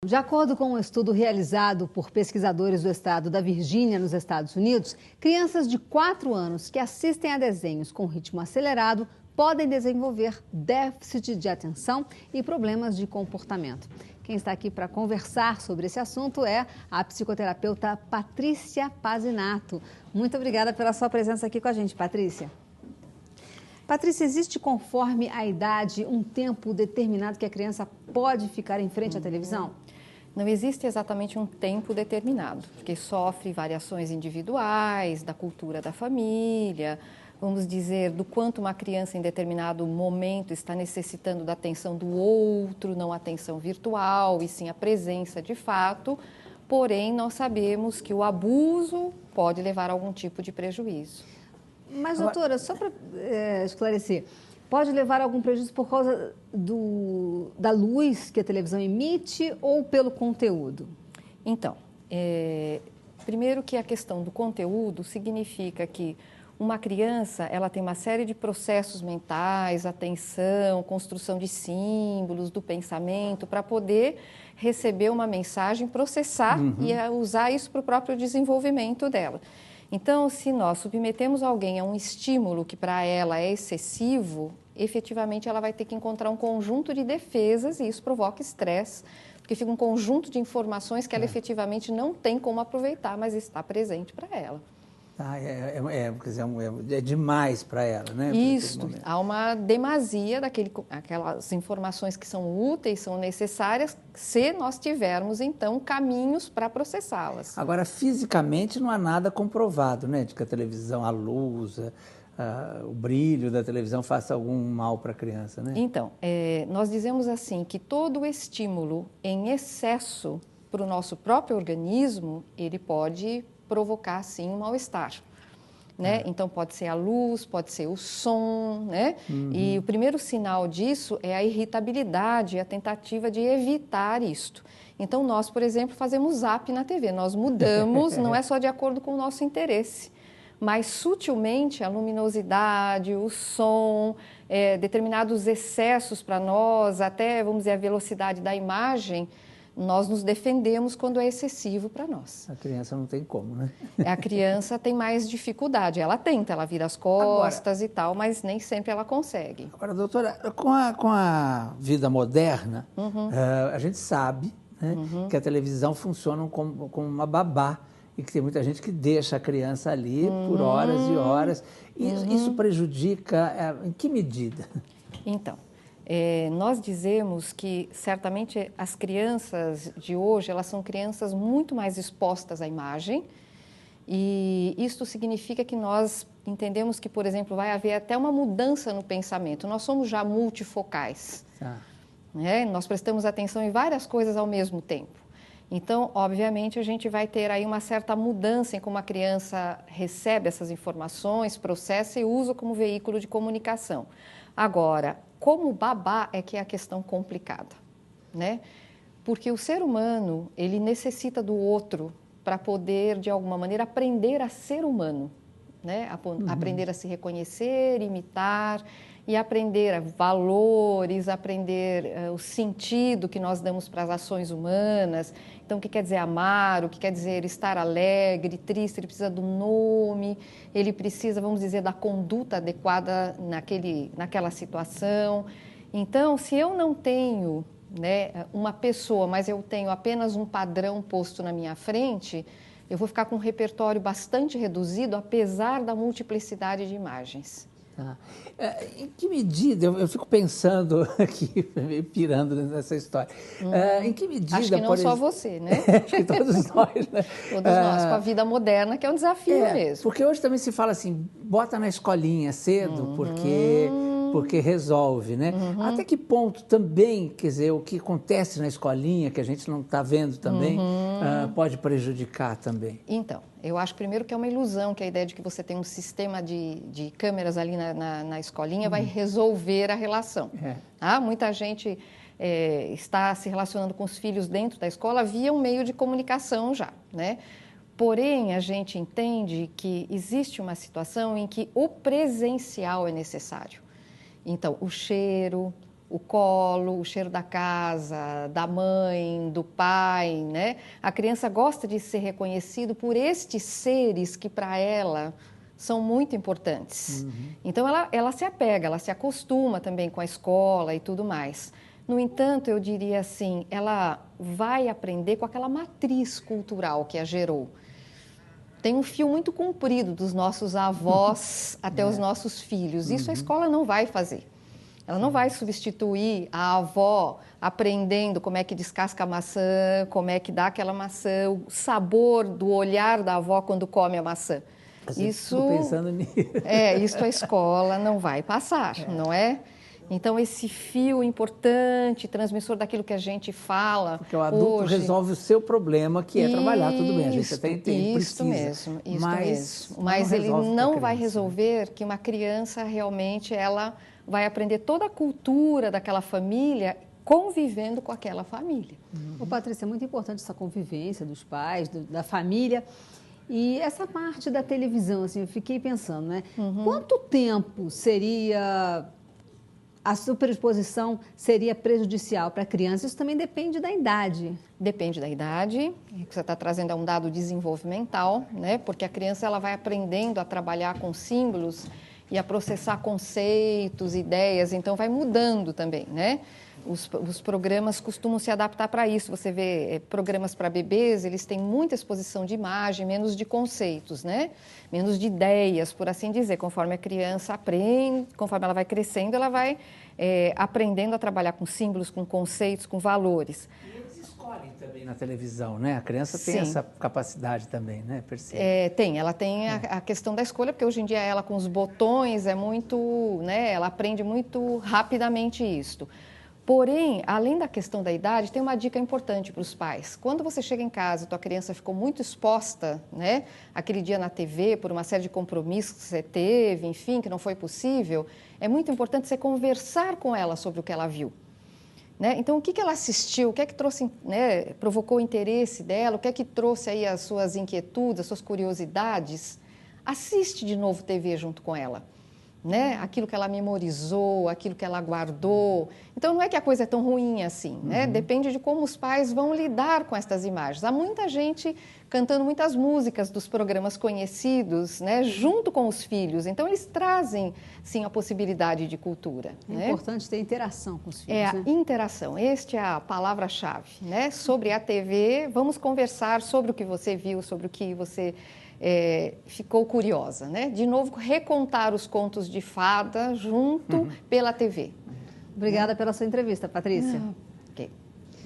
De acordo com um estudo realizado por pesquisadores do estado da Virgínia, nos Estados Unidos, crianças de 4 anos que assistem a desenhos com ritmo acelerado podem desenvolver déficit de atenção e problemas de comportamento. Quem está aqui para conversar sobre esse assunto é a psicoterapeuta Patrícia Pazinato. Muito obrigada pela sua presença aqui com a gente, Patrícia. Patrícia, existe conforme a idade um tempo determinado que a criança pode ficar em frente à televisão? Não existe exatamente um tempo determinado, porque sofre variações individuais, da cultura da família, vamos dizer, do quanto uma criança em determinado momento está necessitando da atenção do outro, não a atenção virtual, e sim a presença de fato. Porém, nós sabemos que o abuso pode levar a algum tipo de prejuízo. Mas, doutora, só para esclarecer, pode levar a algum prejuízo por causa da luz que a televisão emite ou pelo conteúdo? Então, primeiro que a questão do conteúdo significa que uma criança, ela tem uma série de processos mentais, atenção, construção de símbolos, do pensamento, para poder receber uma mensagem, processar e usar isso para o próprio desenvolvimento dela. Então, se nós submetemos alguém a um estímulo que para ela é excessivo, efetivamente ela vai ter que encontrar um conjunto de defesas e isso provoca estresse, porque fica um conjunto de informações que ela efetivamente não tem como aproveitar, mas está presente para ela. É demais para ela, né? Isso, há uma demasia daquelas informações que são úteis, são necessárias, se nós tivermos, então, caminhos para processá-las. Agora, fisicamente não há nada comprovado, né? De que a televisão, a luz, o brilho da televisão faça algum mal para a criança, né? Então, nós dizemos assim, que todo estímulo em excesso para o nosso próprio organismo, ele pode provocar, sim, um mal-estar, né? Então, pode ser a luz, pode ser o som, né? E o primeiro sinal disso é a irritabilidade, a tentativa de evitar isto. Então, nós, por exemplo, fazemos zap na TV, nós mudamos, não é só de acordo com o nosso interesse, mas sutilmente a luminosidade, o som, determinados excessos para nós, até, vamos dizer, a velocidade da imagem, nós nos defendemos quando é excessivo para nós. A criança não tem como, né? A criança tem mais dificuldade. Ela tenta, ela vira as costas e tal, mas nem sempre ela consegue. Agora, doutora, com a vida moderna, a gente sabe, né, que a televisão funciona como uma babá e que tem muita gente que deixa a criança ali por horas e horas. Isso prejudica em que medida? Então, nós dizemos que, certamente, as crianças de hoje, elas são crianças muito mais expostas à imagem e isto significa que nós entendemos que, por exemplo, vai haver até uma mudança no pensamento. Nós somos já multifocais, né? Nós prestamos atenção em várias coisas ao mesmo tempo. Então, obviamente, a gente vai ter aí uma certa mudança em como a criança recebe essas informações, processa e usa como veículo de comunicação. Agora, como babá é que é a questão complicada, né? Porque o ser humano, ele necessita do outro para poder, de alguma maneira, aprender a ser humano, né? Aprender a se reconhecer, imitar e aprender valores, aprender o sentido que nós damos para as ações humanas. Então, o que quer dizer amar, o que quer dizer estar alegre, triste, ele precisa do nome, ele precisa, vamos dizer, da conduta adequada naquela situação. Então, se eu não tenho, né, uma pessoa, mas eu tenho apenas um padrão posto na minha frente, eu vou ficar com um repertório bastante reduzido, apesar da multiplicidade de imagens. Em que medida, eu fico pensando aqui, pirando nessa história, em que medida... Acho que não só você, né? Acho que todos nós, né? Todos nós, com a vida moderna, que é um desafio mesmo. Porque hoje também se fala assim, bota na escolinha cedo, porque resolve, né? Até que ponto também, quer dizer, o que acontece na escolinha, que a gente não está vendo também, pode prejudicar também? Então, eu acho primeiro que é uma ilusão, que a ideia de que você tem um sistema de câmeras ali na escolinha vai resolver a relação. Muita gente está se relacionando com os filhos dentro da escola via um meio de comunicação já, né? Porém, a gente entende que existe uma situação em que o presencial é necessário. Então, o cheiro, o colo, o cheiro da casa, da mãe, do pai, né? A criança gosta de ser reconhecido por estes seres que para ela são muito importantes. Então ela se apega, ela se acostuma também com a escola e tudo mais. No entanto, eu diria assim, ela vai aprender com aquela matriz cultural que a gerou. Tem um fio muito comprido dos nossos avós até os nossos filhos. Isso a escola não vai fazer. Ela não vai substituir a avó aprendendo como é que descasca a maçã, como é que dá aquela maçã, o sabor do olhar da avó quando come a maçã. Estou pensando nisso. Isso a escola não vai passar, não é? Então, esse fio importante, transmissor daquilo que a gente fala. Porque o adulto hoje, resolve o seu problema, que é trabalhar, tudo bem, a gente até entende, isso precisa. Isso mas mesmo. Mas ele não vai resolver que uma criança realmente ela vai aprender toda a cultura daquela família convivendo com aquela família. Ô, Patrícia, é muito importante essa convivência dos pais, da família. E essa parte da televisão, assim, eu fiquei pensando, né? Quanto tempo seria... a superexposição seria prejudicial para a criança? Isso também depende da idade. Depende da idade, você está trazendo um dado desenvolvimental, né? Porque a criança ela vai aprendendo a trabalhar com símbolos e a processar conceitos, ideias, então vai mudando também, né? Os programas costumam se adaptar para isso. Você vê programas para bebês, eles têm muita exposição de imagem, menos de conceitos, né? Menos de ideias, por assim dizer. Conforme a criança aprende, conforme ela vai crescendo, ela vai aprendendo a trabalhar com símbolos, com conceitos, com valores. E eles escolhem também na televisão, né? A criança tem essa capacidade também, né? Ela tem a questão da escolha, porque hoje em dia ela com os botões é muito, né? Ela aprende muito rapidamente isto. Porém, além da questão da idade, tem uma dica importante para os pais. Quando você chega em casa e tua criança ficou muito exposta, né, aquele dia na TV, por uma série de compromissos que você teve, enfim, que não foi possível, é muito importante você conversar com ela sobre o que ela viu. Né? Então, o que ela assistiu, o que é que trouxe, né, provocou o interesse dela, o que é que trouxe aí as suas inquietudes, as suas curiosidades, assiste de novo TV junto com ela. Né? Aquilo que ela memorizou, aquilo que ela guardou. Então, não é que a coisa é tão ruim assim, né? Depende de como os pais vão lidar com estas imagens. Há muita gente cantando muitas músicas dos programas conhecidos, né? Junto com os filhos. Então, eles trazem, sim, a possibilidade de cultura. É importante ter interação com os filhos, né? Interação. Esta é a palavra-chave, né? Sobre a TV, vamos conversar sobre o que você viu, sobre o que você... ficou curiosa, né? De novo, recontar os contos de fada junto pela TV. Obrigada pela sua entrevista, Patrícia.